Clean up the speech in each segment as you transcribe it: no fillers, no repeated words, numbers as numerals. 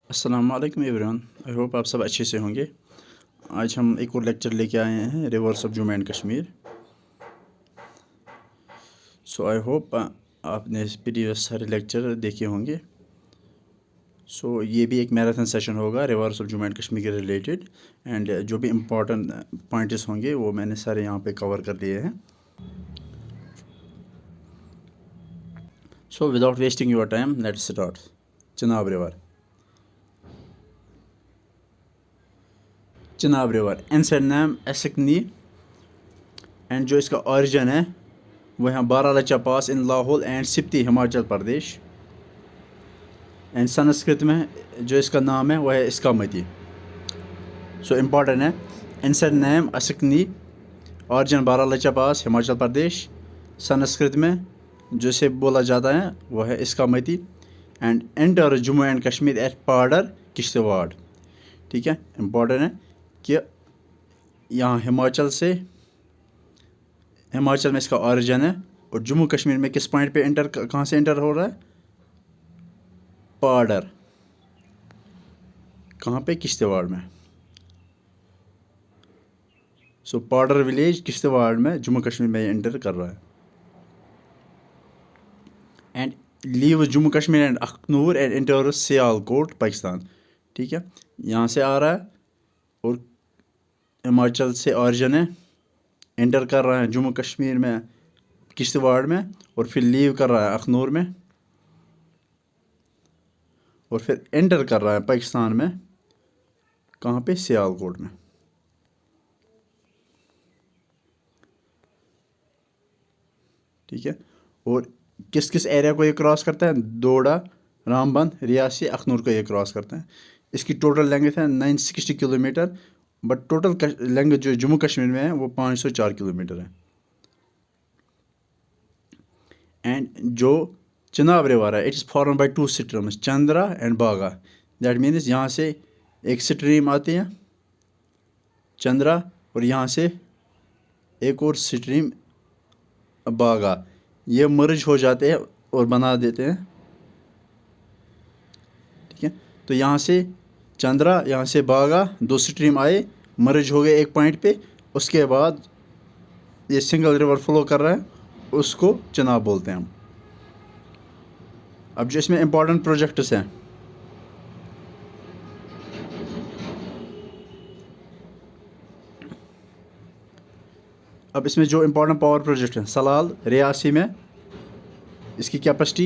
अस्सलाम वालेकुम everyone. I hope आप सब अच्छे से होंगे। आज हम एक और लेक्चर लेके आए हैं reverse of Jammu and Kashmir. So I hope आपने प्रीवियस सारे लेक्चर देखे होंगे। सो ये भी एक मैराथन सेशन होगा reverse of Jammu and Kashmir के रिलेटेड, एंड जो भी इम्पोर्टेंट पॉइंट्स होंगे वो मैंने सारे यहाँ पे कवर कर लिए हैं। So without wasting your time let's start. Chenab river ancient नाम एसिकनी, एंड जो इसका ओरिजिन है वो यहाँ Baralacha pass in Lahaul and Spiti Himachal Pradesh. And Sanskrit में जो इसका नाम है वो है इस्कामती। सो इम्पॉर्टेंट है, ancient name Asikni, origin Baralacha pass Himachal Pradesh. Sanskrit में जो इसे बोला जाता है वो है Iskamati. And enter Jammu and Kashmir at border Kishtwar. ठीक है, इम्पॉर्टेंट है कि यहाँ हिमाचल में इसका ओरिजिन है, और जम्मू कश्मीर में किस पॉइंट पे एंटर, कहाँ से एंटर हो रहा है? पार्डर। कहाँ पे? किश्तवाड़ में। सो पार्डर विलेज किश्तवाड़ में जम्मू कश्मीर में एंटर कर रहा है। And leave Jammu Kashmir and Akhnoor and enter Sialkot Pakistan. ठीक है, यहाँ से आ रहा है और हिमाचल से ओरिजिन है, एंटर कर रहा है जम्मू कश्मीर में किश्तवाड़ में, और फिर लीव कर रहा है अखनूर में, और फिर एंटर कर रहा है पाकिस्तान में। कहाँ पे? सियालकोट में। ठीक है, और किस किस एरिया को ये क्रॉस करता है? दोड़ा, रामबन, रियासी, अखनूर को ये क्रॉस करता है। इसकी टोटल लेंथ है 960 किलोमीटर, बट टोटल लेंथ जो जम्मू कश्मीर में है वो 504 किलोमीटर है। एंड जो चिनाब रिवर है, it is form by 2 streams, Chandra and बागा। दैट मीन्स यहाँ से एक स्ट्रीम आती है चंद्रा, और यहाँ से एक और स्ट्रीम बागा। ये मर्ज हो जाते हैं और बना देते हैं। ठीक है, तो यहाँ से चंद्रा, यहाँ से बागा, 2 स्ट्रीम आए, मर्ज हो गए एक पॉइंट पे। उसके बाद ये सिंगल रिवर फ्लो कर रहा है, उसको चिनाब बोलते हैं हम। अब जो इसमें इम्पोर्टेंट प्रोजेक्ट्स हैं, अब इसमें जो इम्पोर्टेंट पावर प्रोजेक्ट हैं, सलाल रियासी में इसकी कैपेसिटी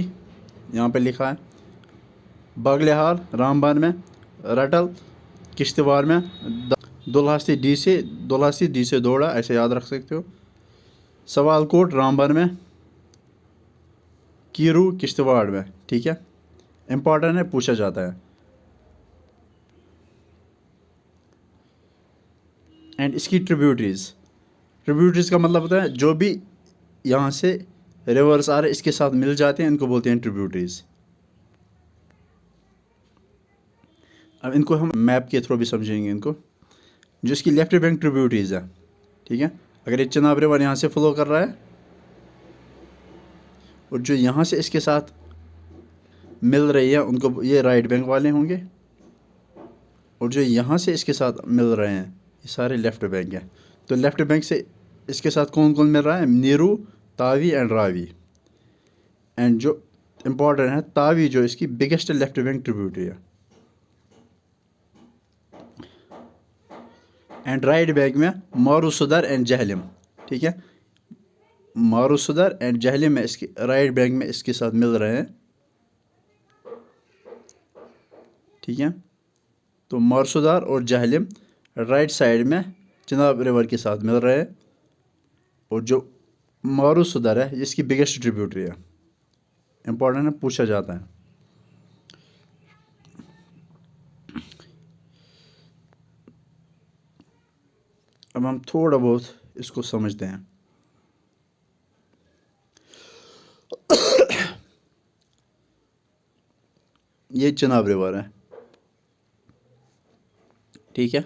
यहाँ पे लिखा है, बागलिहाल रामबन में, रटल किश्तवाड़ में, दुल्हासी डी से दोड़ा, ऐसे याद रख सकते हो, सवालकोट रामबन में, कीरू किश्तवाड़ में। ठीक है, इम्पॉर्टेंट है, पूछा जाता है। एंड इसकी ट्रिब्यूटरीज का मतलब होता है जो भी यहाँ से रिवर्स आ रहे इसके साथ मिल जाते हैं, इनको बोलते हैं ट्रिब्यूटरीज। अब इनको हम मैप के थ्रू भी समझेंगे इनको। जो इसकी लेफ्ट बैंक ट्रिब्यूटरीज है, ठीक है, अगर ये चिनाब रिवर यहाँ से फ्लो कर रहा है, और जो यहाँ से इसके साथ मिल रही है उनको ये राइट बैंक वाले होंगे, और जो यहाँ से इसके साथ मिल रहे हैं ये सारे लेफ्ट बैंक हैं। तो लेफ्ट बैंक से इसके साथ कौन कौन मिल रहा है? नीरू, तावी एंड रावी। एंड जो इम्पोर्टेंट है, तावी जो इसकी बिगेस्ट लेफ्ट बैंक ट्रिब्यूटरी है। एंड राइट बैंक में मारूसुदर एंड जहलम। ठीक है, मारूसुदर एंड जहलम में इसकी राइट बैंक में इसके साथ मिल रहे हैं। ठीक है, तो मारूसुदर और जहलम राइट साइड में चिनाब रिवर के साथ मिल रहे हैं, और जो मारूसुदर है इसकी बिगेस्ट ट्रिब्यूटरी है। इम्पोर्टेंट है, पूछा जाता है। अब हम थोड़ा बहुत इसको समझते हैं। ये चिनाब रिवर है, ठीक है,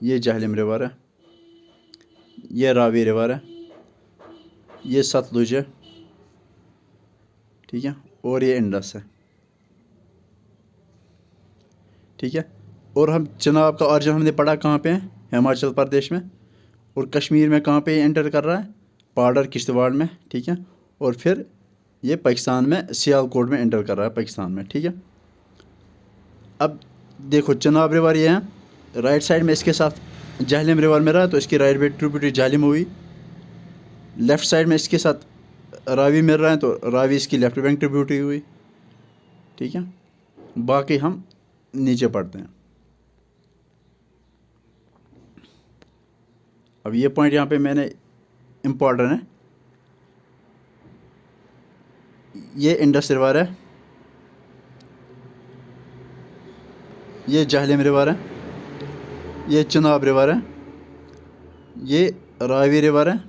ये जहलम रिवर है, ये रावी रिवर है, ये सतलुज है, ठीक है, और ये इंडस है। ठीक है। और हम चिनाब का ऑरिजिन हमने पढ़ा कहाँ पे है, हिमाचल प्रदेश में। और कश्मीर में कहाँ पे एंटर कर रहा है, पाउडर किश्तवाड़ में, ठीक है। और फिर ये पाकिस्तान में सियालकोट में एंटर कर रहा है, पाकिस्तान में, ठीक है। अब देखो चिनाब रिवर ये है, राइट साइड में इसके साथ जहलम रिवर में रहा तो इसकी राइट में ट्रिब्यूटरी जहलम हुई। लेफ़्ट साइड में इसके साथ रावी मिल रहा है तो रावी इसकी लेफ्ट बैंक ट्रिब्यूटरी हुई, ठीक है। बाकी हम नीचे पढ़ते हैं। अब ये पॉइंट यहाँ पे मैंने इम्पॉर्टेंट है, ये इंडस रिवर है, ये जहलम रिवर है, ये चिनाब रिवर है, ये रावी रिवर है,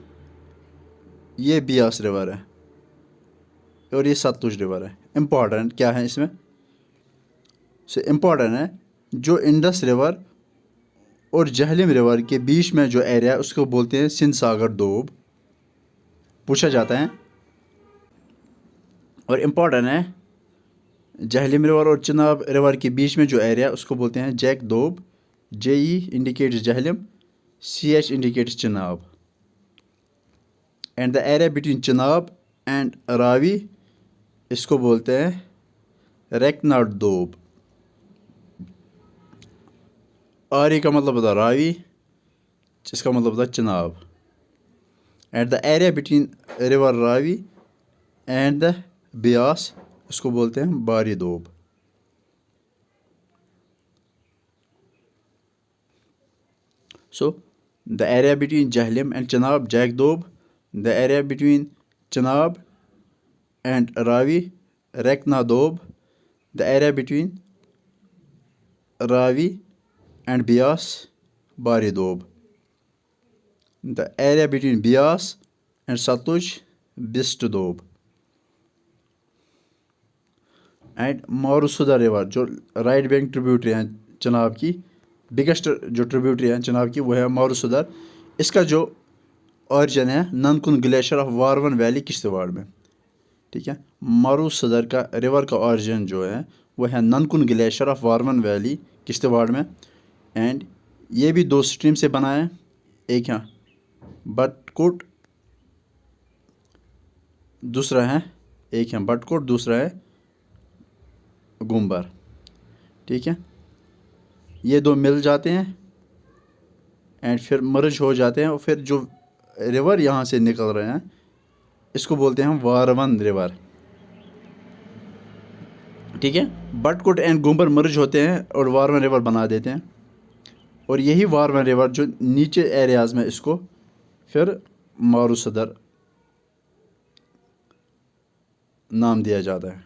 ये बियास रिवर है और ये सतलुज रिवर है। इम्पॉर्टेंट क्या है इसमें से, इम्पॉर्टेंट है जो इंडस रिवर और जहलम रिवर के बीच में जो एरिया है उसको बोलते हैं सिंध सागर दोब, पूछा जाता है। और इम्पॉर्टेंट है जहलम रिवर और चिनाब रिवर के बीच में जो एरिया उसको बोलते हैं Jech Doab. JE indicates Jhelum, CH indicates Chenab. And the area between Chenab and Ravi इसको बोलते हैं रेकनाट दोब। आरी का मतलब होता है रावी, जिसका मतलब होता है Chenab. And the area between river Ravi and the Beas इसको बोलते हैं Bari Doab. So the area between Jhelum and Chenab Jech Doab, the area between Chenab and Ravi Rechna Doab, the area between Ravi and Bias Bari Dob, the area between Bias and Satluj Bist Dob, and Marusudar river जो right bank tributary हैं चिनाब की, biggest जो tributary है चिनाब की वो है मारूसुदा। इसका जो ऑरिजिन है ननकुन ग्लेशियर ऑफ वारवन वैली किश्तवाड़ में, ठीक है। मारूसुदा का रिवर का ऑरिजिन जो है वो है ननकुन ग्लेशियर ऑफ वारवन वैली किश्तवाड़ में। एंड ये भी दो स्ट्रीम से बना है, एक है बटकोट, दूसरा है एक है बटकोट, दूसरा है गुम्बर, ठीक है। ये दो मिल जाते हैं एंड फिर मर्ज हो जाते हैं और फिर जो रिवर यहाँ से निकल रहे हैं इसको बोलते हैं हम वारवन रिवर, ठीक है। बटकोट एंड गुम्बर मर्ज होते हैं और वारवन रिवर बना देते हैं। और यही वारवन रिवर जो नीचे एरियाज़ में इसको फिर मारूसदर नाम दिया जाता है।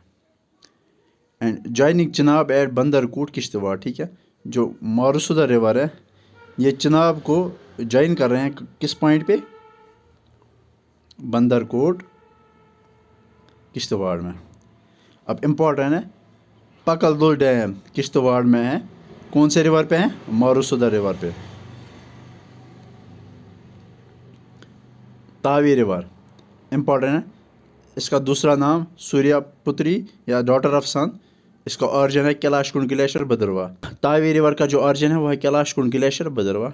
And joining Chenab at Bandarkot Kishtwar, ठीक है। जो मारूसदर रिवर है ये चिनाब को जॉइन कर रहे हैं किस पॉइंट पे, बंदरकोट किश्तवाड़ में। अब इम्पोर्टेंट है पकलदुल डैम किश्तवाड़ में है, कौन से रिवर पे है, मारूसुदा रिवर पे। तावी रिवर इम्पॉर्टेंट है, इसका दूसरा नाम सूर्या पुत्री या डॉटर ऑफ सन, इसका ऑरिजिन है कैलाश कुंड ग्लेशियर भद्रवा। तावी रिवर का जो ऑरिजिन है वो है कैलाश कुंड ग्लेशियर भद्रवा।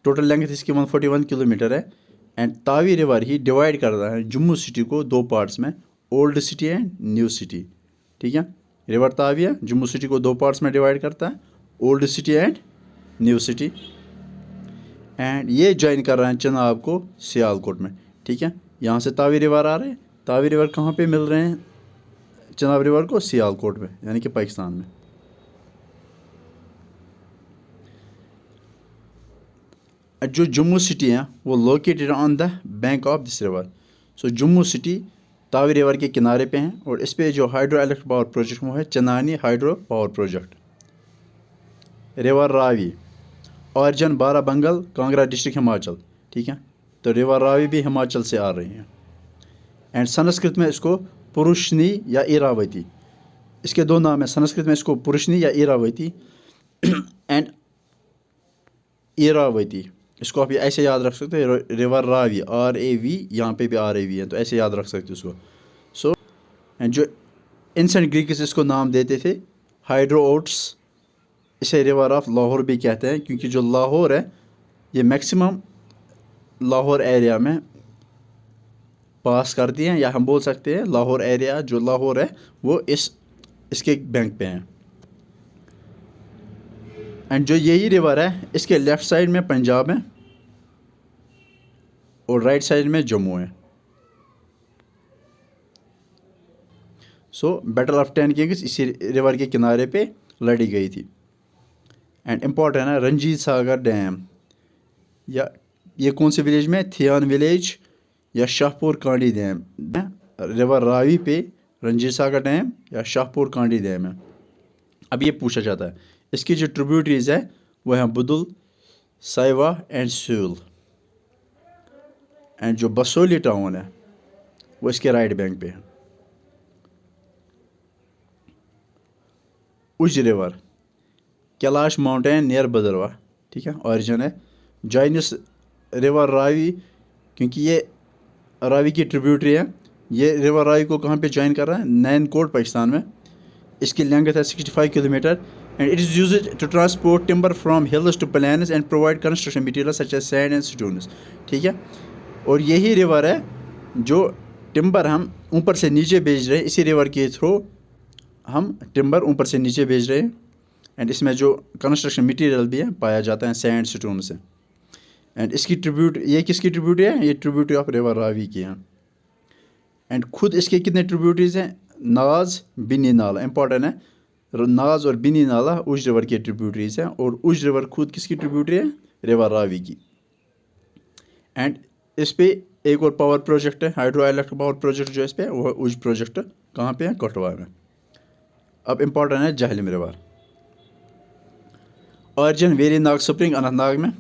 टोटल लेंथ इसकी 141 किलोमीटर है। And Tawi river he divide कर रहा है जम्मू सिटी को दो पार्ट्स में, old city and new city, ठीक है। रिवर ताविया जम्मू सिटी को दो पार्ट्स में डिवाइड करता है, old city and new city. And ये ज्वाइन कर रहा है चिनाब को सियालकोट में, ठीक है। यहाँ से तावी रिवर आ रहे हैं, तावी रिवर कहाँ पे मिल रहे हैं चिनाब रिवर को, सियालकोट में, यानी कि पाकिस्तान में। जो जम्मू सिटी है वो located on the bank of this river. So Jammu city Tawi river के किनारे पे हैं और इस पे जो हाइड्रो इलेक्ट्रिक पावर प्रोजेक्ट वो है Chenani hydro power project. River Ravi origin Barabangal Kangra district Himachal, ठीक है। तो रिवर रावी भी हिमाचल से आ रही हैं। एंड संस्कृत में इसको पुरुषनी या इरावती, इसके दो नाम है, संस्कृत में इसको पुरुषनी या इरावती एंड इरावती, इसको आप ऐसे याद रख सकते हैं, रिवर रावी RAV, यहाँ पे भी RAV है तो ऐसे याद रख सकते हो इसको। सो एंड जो एंशिएंट ग्रीक्स इसको नाम देते थे हाइड्रोओट्स इसे रिवर ऑफ लाहौर भी कहते हैं, क्योंकि जो लाहौर है ये मैक्सिमम लाहौर एरिया में पास करती हैं, या हम बोल सकते हैं लाहौर एरिया जो लाहौर है वो इसके बैंक पे है। एंड जो यही रिवर है इसके लेफ़्ट साइड में पंजाब है और राइट साइड में जम्मू है। सो बैटल ऑफ 10 किंग्स इसी रिवर के किनारे पे लड़ी गई थी। एंड इम्पॉर्टेंट है रंजीत सागर डैम, या ये कौन से विलेज में, थियान विलेज या शाहपुर कांडी डैम, रिवर रावी पे रंजीत सागर डैम या शाहपुर कांडी डैम है। अब ये पूछा जाता है इसकी जो ट्रिब्यूटरीज है वो हैं बुदुल, साइवा एंड सूल। एंड जो बसोली टाउन है वो इसके राइट बैंक पे है। Ujh river Kailash mountain near Bhaderwah, ठीक है, ऑरिजिन है। जॉइनस रिवर रावी, क्योंकि ये रावी की ट्रिब्यूटरी है। ये रिवर रावी को कहाँ पे ज्वाइन कर रहा है, नैनकोट पाकिस्तान में। इसकी लेंथ है 65 kilometre and it is used to transport timber from hills to plains and provide construction material such as sand and stones, ठीक है। और यही रिवर है जो टिम्बर हम ऊपर से नीचे भेज रहे हैं, इसी रिवर के थ्रू हम टिम्बर ऊपर से नीचे भेज रहे हैं। एंड इसमें जो कंस्ट्रक्शन मटेरियल भी है पाया जाता है सैंड स्टोन से। एंड इसकी ट्रिब्यूट, ये किसकी ट्रिब्यूटरी है, ये ट्रिब्यूटरी ऑफ रिवर रावी की है। एंड खुद इसके कितने ट्रिब्यूटरीज हैं, नाज, बिनी नाला, इंपॉर्टेंट है, नाज और बिनी नाला उज रिवर की ट्रिब्यूटरीज हैं। और उज रिवर खुद किसकी ट्रिब्यूटरी है, रिवर रावी की। एंड इस पे एक और पावर प्रोजेक्ट है, हाइड्रो इलेक्ट्रिक पावर प्रोजेक्ट जो इस पे वो उज प्रोजेक्ट कहाँ पे है, कठुआ में। अब इंपॉर्टेंट है जहलम रिवर। ऑरिजिन वेरी नाग स्प्रिंग अनंतनाग में।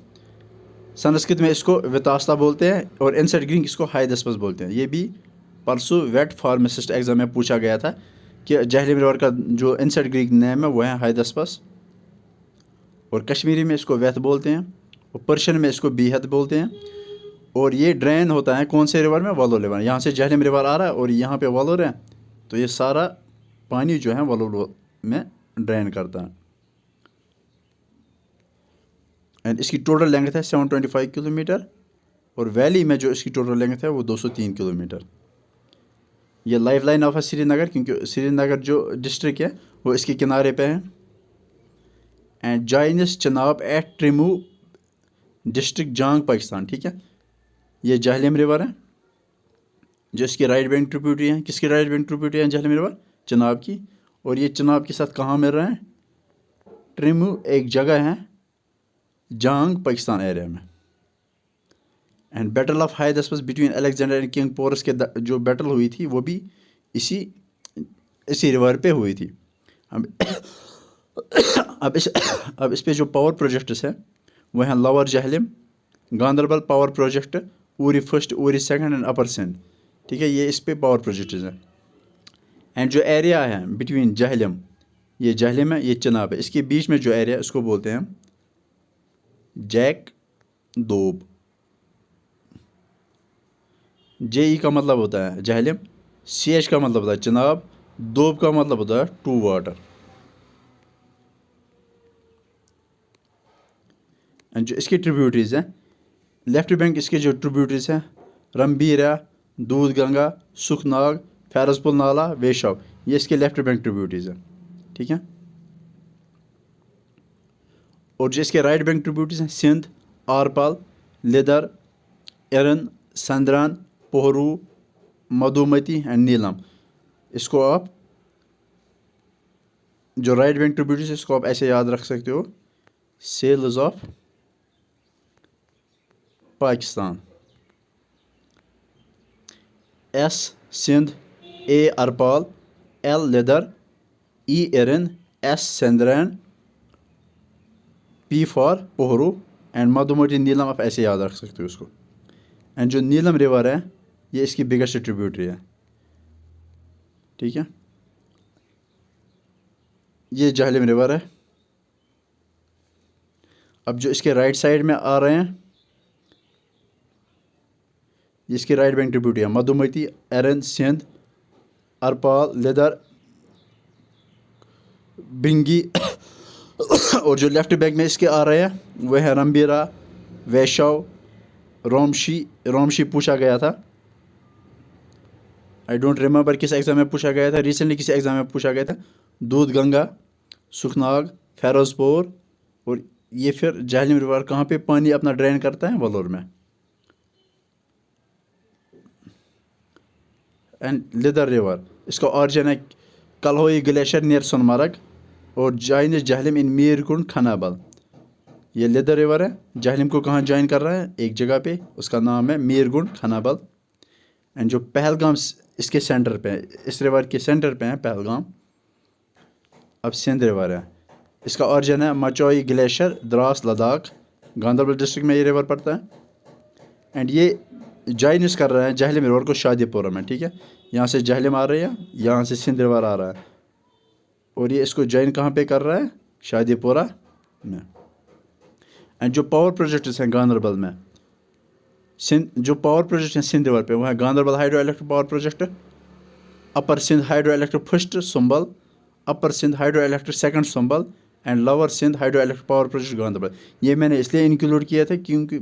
संस्कृत में इसको वितास्ता बोलते हैं और इंसेट ग्रीक इसको हाइदस्पस बोलते हैं। ये भी परसों वेट फार्मासिस्ट एग्जाम में पूछा गया था कि जहलम रिवर का जो इंसेट ग्रीक नेम है वो है हाइदस्पस। और कश्मीरी में इसको वेथ बोलते हैं और पर्शियन में इसको बीहद बोलते हैं। और ये ड्रेन होता है कौन से रिवर में, वलोर रिवर। यहाँ से जहलम रिवर आ रहा है और यहाँ पे वलोर है, तो ये सारा पानी जो है वलोर में ड्रेन करता है। एंड इसकी टोटल लेंथ है 725 किलोमीटर और वैली में जो इसकी टोटल लेंथ है वो 203 किलोमीटर। ये लाइफ लाइन ऑफ श्रीनगर, क्योंकि श्रीनगर जो डिस्ट्रिक्ट है वो इसके किनारे पे है। And joins Chenab eight ट्रिमू district जांग पाकिस्तान, ठीक है। ये जहलम रिवर है जो इसकी राइट बैंक ट्रिब्यूटरी है। किसकी राइट बैंक ट्रिब्यूटरी है जहलम रिवर, चनाब की। और ये चनाब के साथ कहाँ मिल रहा है, ट्रिमू एक जगह है जांग पाकिस्तान एरिया में। And battle of Hydaspes between Alexander and king Porus के जो बैटल हुई थी वो भी इसी रिवर पे हुई थी। अब इस पे जो पावर प्रोजेक्ट्स है वो हैं lower Jhelum, Ganderbal power project, Uri first, Uri second and upper Sindh, ठीक है। ये इस पे पावर प्रोजेक्ट्स हैं। एंड जो एरिया है बिटवीन जहलम, ये जहलम है, ये चनाब है, इसके बीच में जो एरिया इसको बोलते हैं जैक दोब। जे का मतलब होता है जहलम, सी का मतलब होता है चनाब, दोब का मतलब होता है टू वाटर। एंड जो इसकी ट्रिब्यूटरीज हैं, लेफ्ट बैंक इसके जो ट्रिब्यूटरीज हैं रंबीरा, दूध गंगा, सुखनाग, फैरजपुल नाला, वेशाव, ये इसके लेफ्ट बैंक ट्रिब्यूटरीज हैं, ठीक है। और जो इसके राइट बैंक ट्रिब्यूटरीज हैं सिंध, आरपाल, लिदर, एरन, संद्रान, पोहरू, मधुमती एंड नीलम। इसको आप जो राइट बैंक ट्रिब्यूटरीज इसको आप ऐसे याद रख सकते हो, sales of Pakistan. S Sindh, A Arpal, L Lidder, E Erin, S Sandran, P for Pohru and Madhumati Neelam, आप ऐसे याद रख सकते हो उसको। एंड जो नीलम रिवर है ये इसकी बिगेस्ट ट्रिब्यूटरी है, ठीक है। ये जहलम रिवर है। अब जो इसके राइट साइड में आ रहे हैं इसकी राइट बैंक ट्रिब्यूटरी है मधुमती, एरन, सिंध, अरपाल, लिदर, बिंगी और जो लेफ्ट बैंक में इसके आ रहे हैं वह है रंबीरा, वैशव, रोमशी। रोमशी पूछा गया था, आई डोंट रिमेंबर किस एग्ज़ाम में पूछा गया था, रिसेंटली किसी एग्ज़ाम में पूछा गया था। दूध गंगा, सुखनाग, फेरोजपुर। और ये फिर जहलम रिवर कहाँ पे पानी अपना ड्रेन करता है? वलोर में। एंड लिदर रिवर, इसका ऑरिजिन है कलहोई ग्लेशियर नियर सोनमर्ग और जॉइन जहलम इन मीरकुंड खनाबल। ये लिदर रिवर है, जहलम को कहाँ ज्वाइन कर रहा है? एक जगह पे, उसका नाम है मीरकुंड खनाबल। एंड जो पहलगाम इसके सेंटर पे है, इस रिवर के सेंटर पे है पहलगाम। अब सिंध रिवर है, इसका ऑरिजिन है मचोई ग्लेशियर, द्रास, लद्दाख, गांधरबल डिस्ट्रिक्ट में ये रिवर पड़ता है। एंड ये जॉइनिस कर रहा है जहलम रिवर को शादीपुरा में, ठीक है। यहाँ से जहलम आ रही है, यहाँ से सिंध रिवर आ रहा है, और ये इसको जॉइन कहाँ पे कर रहा है? शादीपुरा में। एंड जो पावर प्रोजेक्ट्स हैं गांधरबल में, सिंध जो पावर प्रोजेक्ट हैं सिंध रिवर पे, वो है Ganderbal hydro electric power project, upper Sindh hydro electric first Sumbal, upper Sindh hydro electric second Sumbal and lower Sindh hydro electric power project Ganderbal. ये मैंने इसलिए इंक्लूड किया था क्योंकि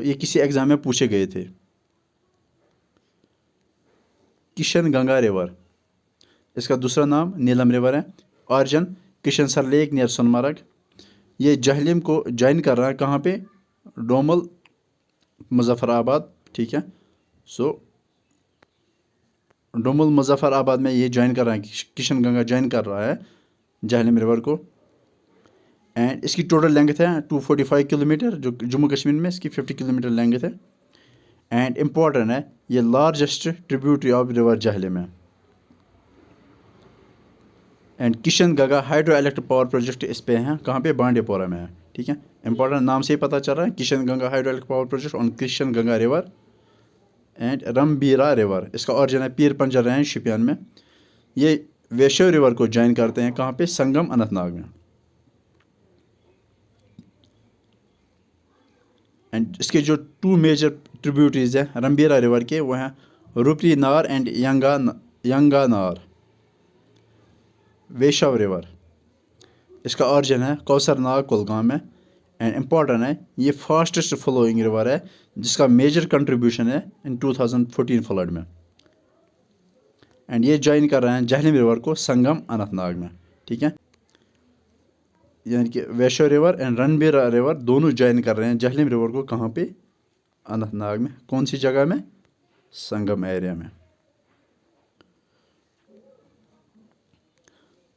ये किसी एग्जाम में पूछे गए थे। किशन गंगा रिवर, इसका दूसरा नाम नीलम रिवर है। Origin Kishansar lake near Sonamarg. ये जहलम को ज्वाइन कर रहा है कहाँ पे? डोमल, मुजफ्फराबाद, ठीक है। डोमल मुजफ्फराबाद में ये ज्वाइन कर रहा है, किशन गंगा ज्वाइन कर रहा है जहलम रिवर को। एंड इसकी टोटल लेंथ है 245 किलोमीटर, जो जम्मू कश्मीर में इसकी 50 किलोमीटर लेंथ है। एंड इम्पॉर्टेंट है, ये largest tributary of river Jhelum है। And Kishan Ganga hydro electric power project इस पे हैं कहाँ पे? बांडीपोरा में है, ठीक है। इंपॉर्टेंट नाम से ही पता चल रहा है, Kishan Ganga hydro electric power project on Kishan Ganga river and Rambiara river. इसका ऑरिजिन है पीर पंजर रेंज शोपियान में। ये वैशव रिवर को ज्वाइन करते हैं कहाँ पे? संगम, अनंतनाग में। एंड इसके जो टू मेजर ट्रिब्यूटरीज हैं रंबीरा रिवर के, वो हैं रुपरी नार एंड यंगा नार। वैशव रिवर, इसका ऑरिजिन है कौसर नाग, कुलगाम में। एंड इम्पॉर्टेंट है, ये फास्टेस्ट फ्लोइंग रिवर है जिसका मेजर कंट्रीब्यूशन है इन 2014 फ्लड में। एंड ये ज्वाइन कर रहे हैं जहलम रिवर को संगम, अनंतनाग में, ठीक है। यानी कि वैशव रिवर एंड रनबीरा रिवर दोनों ज्वाइन कर रहे हैं जहलम रिवर को कहाँ पे? अनंतनाग में। कौन सी जगह में? संगम एरिया में।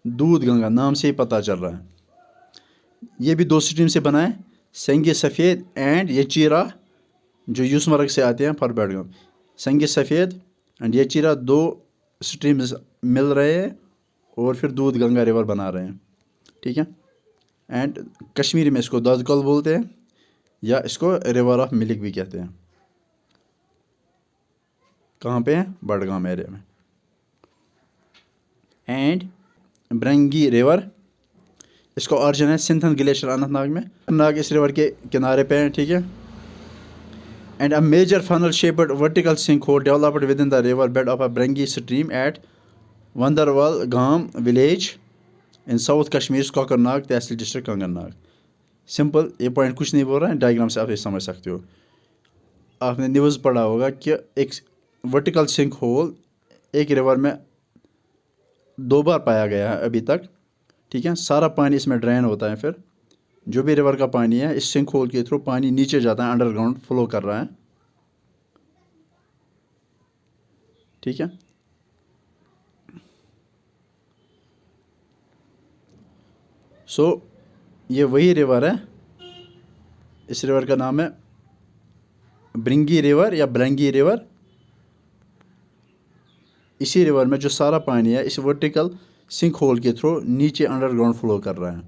दूध गंगा नाम से ही पता चल रहा है, ये भी दो स्ट्रीम से बना है, संगे सफ़ेद एंड यचीरा, जो यूसमर्ग से आते हैं फॉर बेडगाम। संगे सफ़ेद एंड यचीरा दो स्ट्रीम्स मिल रहे हैं और फिर दूध गंगा रिवर बना रहे हैं, ठीक है। एंड कश्मीरी में इसको ददकल बोलते हैं या इसको रिवर ऑफ मिल्क भी कहते हैं। कहाँ पे है? बडगाम एरिया में। एंड ब्रंगी रिवर, इसका ऑरिजिन है सिंथन ग्लेशियर, अनंतनाग में। अनंतनाग इस रिवर के किनारे पे है, ठीक है। And a major funnel shaped vertical sinkhole developed within the river bed of a Brengi stream at Wandarwal Gam village in south Kashmir, Kokernag tehsil, district Kangarnag. Simple, ये पॉइंट कुछ नहीं बोल रहा है, डायग्राम से आप ये समझ सकते हो। आपने न्यूज़ पढ़ा होगा कि एक वर्टिकल सिंक होल एक रिवर में 2 बार पाया गया है अभी तक, ठीक है। सारा पानी इसमें ड्रेन होता है, फिर जो भी रिवर का पानी है इस सिंक होल के थ्रू पानी नीचे जाता है, अंडरग्राउंड फ्लो कर रहा है, ठीक है। ये वही रिवर है, इस रिवर का नाम है ब्रिंगी रिवर या ब्रंगी रिवर। इसी रिवर में जो सारा पानी है इस वर्टिकल सिंक होल के थ्रू नीचे अंडरग्राउंड फ्लो कर रहा है।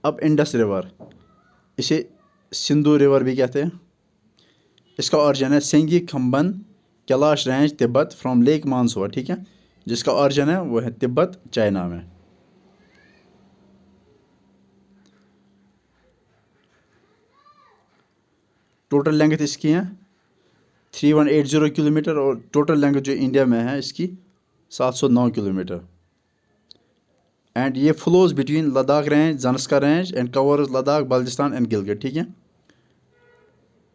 अब इंडस रिवर, इसे सिंधु रिवर भी कहते हैं। इसका ऑरिजिन है Senge Khamban, Kailash range, Tibet, from lake Mansor, ठीक है। जिसका ऑरिजिन है वो है तिब्बत, चाइना में। टोटल लेंथ इसकी है 3180 किलोमीटर और टोटल लेंथ जो इंडिया में है इसकी 709 किलोमीटर। एंड ये flows between Ladakh range, Zanskar range and covers Ladakh, Baltistan and Gilgit. ठीक है,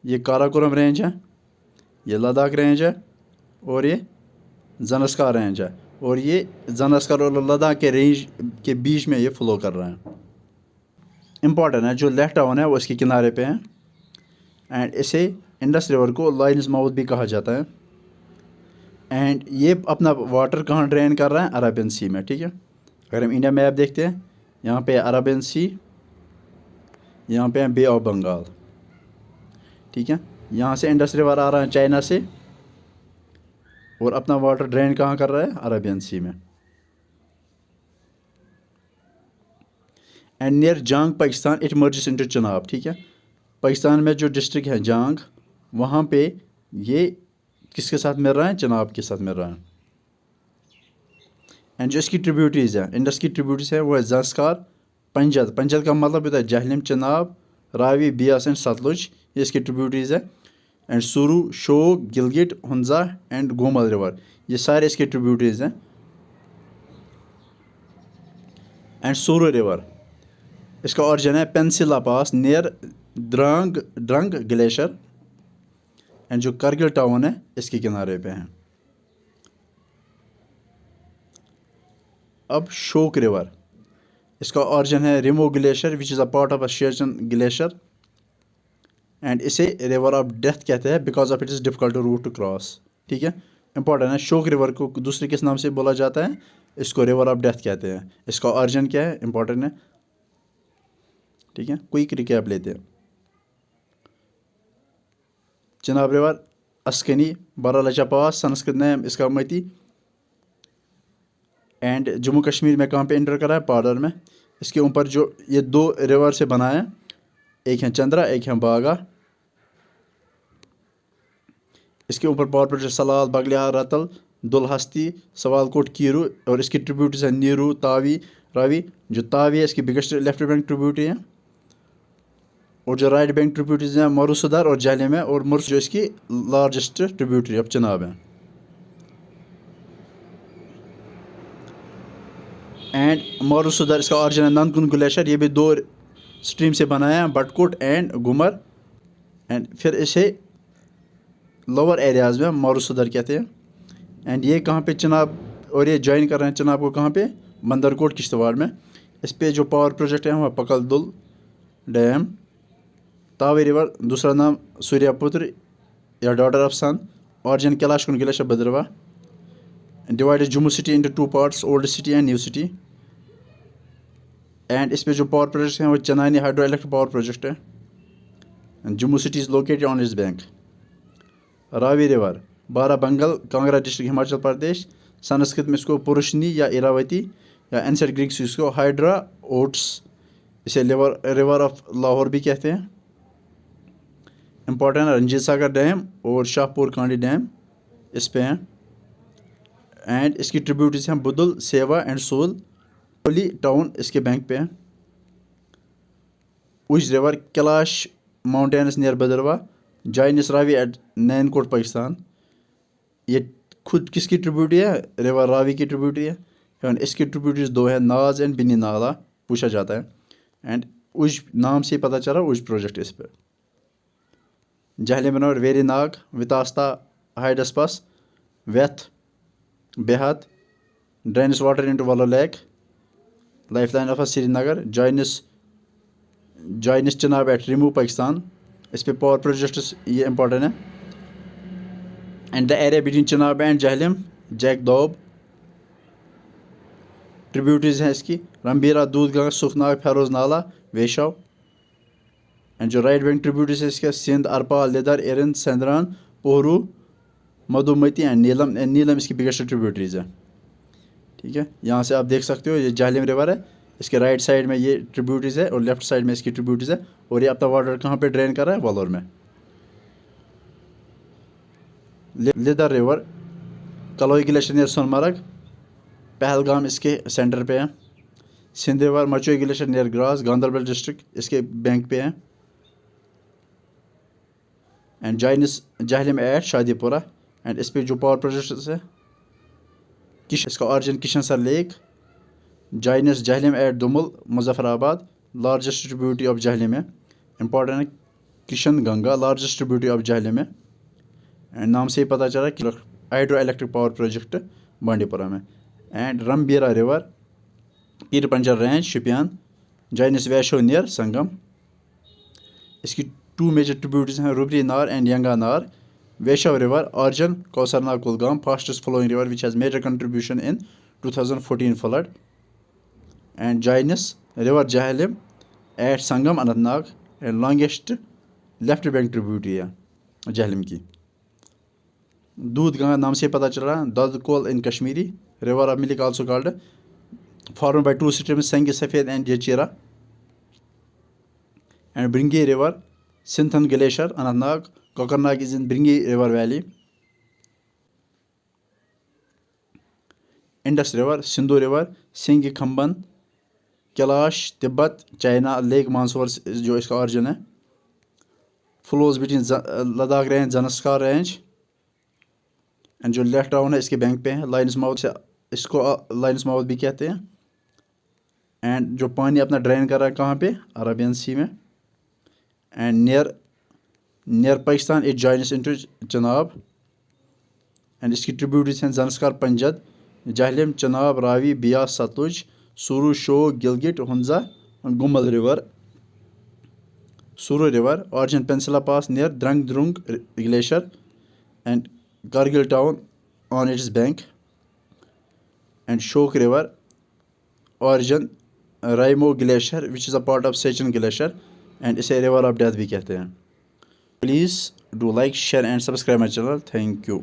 ये काराकोरम रेंज है, ये लद्दाख रेंज है, और ये ज़नस्का रेंज है, और ये ज़नस्का और लद्दाख के रेंज के बीच में ये फ्लो कर रहा है। इम्पॉर्टेंट है, जो लेफ्ट टाउन है वो इसके किनारे पे है। एंड इसे इंडस रिवर को लायंस माउथ भी कहा जाता है। एंड ये अपना वाटर कहाँ ड्रेन कर रहा है? अरबियन सी में। ठीक है, अगर हम इंडिया मैप देखते हैं, यहाँ पे अरबियन सी, यहाँ पे है बे ऑफ बंगाल। ठीक है, यहाँ से इंडस रिवर आ रहा है चाइना से, और अपना वाटर ड्रेन कहाँ कर रहा है? अरबियन सी में। And near Jhang Pakistan it merges into Chenab. ठीक है, पाकिस्तान में जो डिस्ट्रिक्ट है जांग, वहाँ पे ये किसके साथ मिल रहा है? चिनाब के साथ मिल रहा है। एंड जो इसकी ट्रिब्यूटरीज है, इंडस की ट्रिब्यूटरीज है, वो है ज़ंस्कार, पंजद। पंजद का मतलब होता है जहलम, चिनाब, रावी, बियास एंड सतलुज, ये इसकी ट्रिब्यूटरीज है। एंड सुरू, शोक, गिलगिट, हुंजा एंड गोमल रिवर, ये सारे इसके ट्रिब्यूटरीज हैं। एंड सुरू रिवर, इसका ओरिजिन है पेंसिला pass near drug glacier. And जो करगिल टाउन है इसके किनारे पे है। अब शोक रिवर, इसका ओरिजिन है Rimo glacier which is a part of Siachen glacier. And इसे रिवर ऑफ डेथ कहते हैं because of it is difficult to route to cross. ठीक है, इंपॉर्टेंट है। शोक रिवर को दूसरे किस नाम से बोला जाता है? इसको रिवर ऑफ डेथ कहते हैं। इसका ओरिजिन क्या है? इंपॉर्टेंट है। ठीक है, क्विक रिकैप लेते हैं। चिनाब रिवर, अस्कनी, बारालाचा पास, संस्कृत नेम इसका मती। एंड जम्मू कश्मीर में कहाँ पे इंटर करा है? पार्डर में। इसके ऊपर जो ये दो रिवर से बना है, एक है चंद्रा, एक है बागा। इसके ऊपर पावर प्रोजेक्ट सलाल, बगलिया, रतल, दुलहस्ती, सवालकोट, कीरू, और इसकी ट्रिब्यूटरीज है नीरू, तावी, रावी। जो तावी है इसकी बिगेस्ट लेफ्ट बैंक ट्रिब्यूटरी है, और जो राइट बैंक ट्रिब्यूटरीज हैं मरुसदार और जहलम है, और मुर्स जो इसकी लार्जेस्ट ट्रिब्यूटरी अब चिनाब है। एंड मरुसदार, इसका ओरिजिन है नंदकुन ग्लेशियर, ये भी दो स्ट्रीम से बनाया है, बटकोट एंड घुमर। एंड फिर इसे लोअर एरियाज़ में मरुसदार कहते हैं। एंड ये कहाँ पे? चिनाब, और ये ज्वाइन कर रहे हैं चिनाब को कहाँ पे? बंदरकोट, किश्तवाड़ में। इस पे जो पावर प्रोजेक्ट है वह पकलदुल डैम। तावी रिवर, दूसरा नाम सूर्यपुत्र या daughter of sun, origin Kailash Kund glacier Bhadarwah. Divided Jammu city into two parts, old city and new city. And इस पे जो पावर प्रोजेक्ट हैं वो Chenani hydro electric power project है। Jammu city is located on its bank. Ravi river, Barabangal, Kangra district, Himachal Pradesh. Sanskrit में इसको पुरुषनी या इरावती, या एंसेंट ग्रीक से इसको हाइड्रा ओट्स, इसे रिवर ऑफ लाहौर भी कहते हैं। इंपॉर्टेंट रंजीत सागर डैम और शाहपुर कांडी डैम इस पे हैं। एंड इसकी ट्रिब्यूटरीज हैं बुदुल, सेवा एंड सोल। कोली टाउन इसके बैंक पे है। Ujh river, Kailash mountains near Bhadarwah, joins Ravi at Nainkot, Pakistan. ये खुद किसकी ट्रिब्यूटरी है? रिवर रावी की ट्रिब्यूटरी है। एंड इसकी ट्रिब्यूटरीज दो है, नाज एंड बिनी नाला पूछा जाता है। एंड उज नाम से पता चला उज प्रोजेक्ट इस पर। Jhelum, Verinag, Vitasta, Hydaspes, Veth, Behat, drains water into Wular lake, life line of Srinagar, joins Chenab at Trimmu, Pakistan. इस पे पावर प्रोजेक्ट्स ये इंपॉर्टेंट है। And the area between Chenab and Jhelum, Jech Doab. Tributaries हैं इसकी रंबीरा, दूधगंगा, सुखनाग, फेरोज नाला, वेशव। एंड जो राइट बैंक ट्रिब्यूटरीज है इसके सिंध, अरपाल, लिदर, एरन, सेंद्रान, पोहरू, मधुमती एंड नीलम। नीलम इसकी बिगेस्ट ट्रिब्यूटरीज है। ठीक है, यहाँ से आप देख सकते हो ये जहलम रिवर है, इसके राइट साइड में ये ट्रिब्यूटरीज है और लेफ्ट साइड में इसकी ट्रिब्यूटरीज है। और ये अपना वाटर कहाँ पे ड्रेन कर रहा है? वॉलोर में। Lidder river, Kolahoi glacier near Sonamarg, Pahalgam इसके सेंटर पे है। Sindh river, Machoi glacier near Dras, Ganderbal district, इसके बैंक पे है। And joins Jhelum at Shadipora. And इस पे जो पावर प्रोजेक्ट्स है इसका origin Kishansar lake, joins Jhelum at Domel Muzaffarabad, largest tributary of Jhelum है। इंपॉर्टेंट है Kishan Ganga, largest tributary of Jhelum है। एंड नाम से ही पता चला कि hydro electric power project Bandipora में। And रमबीरा river, Pir पंजर range Shopian, जाइनस वैशो near संगम। इसकी 2 मेजर ट्रिब्यूटरीज हैं, रुबरी नार and Yanga Nar. Vishav river origin Kausar Nag Kulgam, fastest flowing river which has major contribution in 2014 flood. And joins river Jhelum at Sangam Anantnag and longest left bank tributary है जहलम की। दूध गंगा नाम से पता चल रहा है, Dudhkol in Kashmiri, river of milk also called, form by 2 streams Sang Safed and Yachera. And Bringi river, Sinthan glacier Anantnag, Kokernag is in Bringi river valley. Indus river, Sindhu river, Senge Khabab, Kailash Tibet China, lake Mansarovar जो इसका ऑरिजिन है। Flows between Ladakh range, Zanskar range. And जो लेफ्ट टाउन है इसके bank पे है, lines mouth से इसको लाइन्स माउथ भी कहते हैं। एंड जो पानी अपना ड्रेन कर रहा है कहाँ पे, अरबियन सी में। And near Pakistan it joins into Chenab. And इसकी ट्रिब्यूटरीज हैं Zanskar, Panjnad, Jhelum, Chenab, Ravi, Beas, Sutlej, Suru, Shyok, Gilgit, Hunza, Gomal river. Suru river origin Pensila pass near Drang Drung glacier and Kargil town on its bank. And Shok river origin Raimo glacier which is a part of Sechin glacier and इसे river of death भी कहते हैं। Please do like, share and subscribe my channel. Thank you.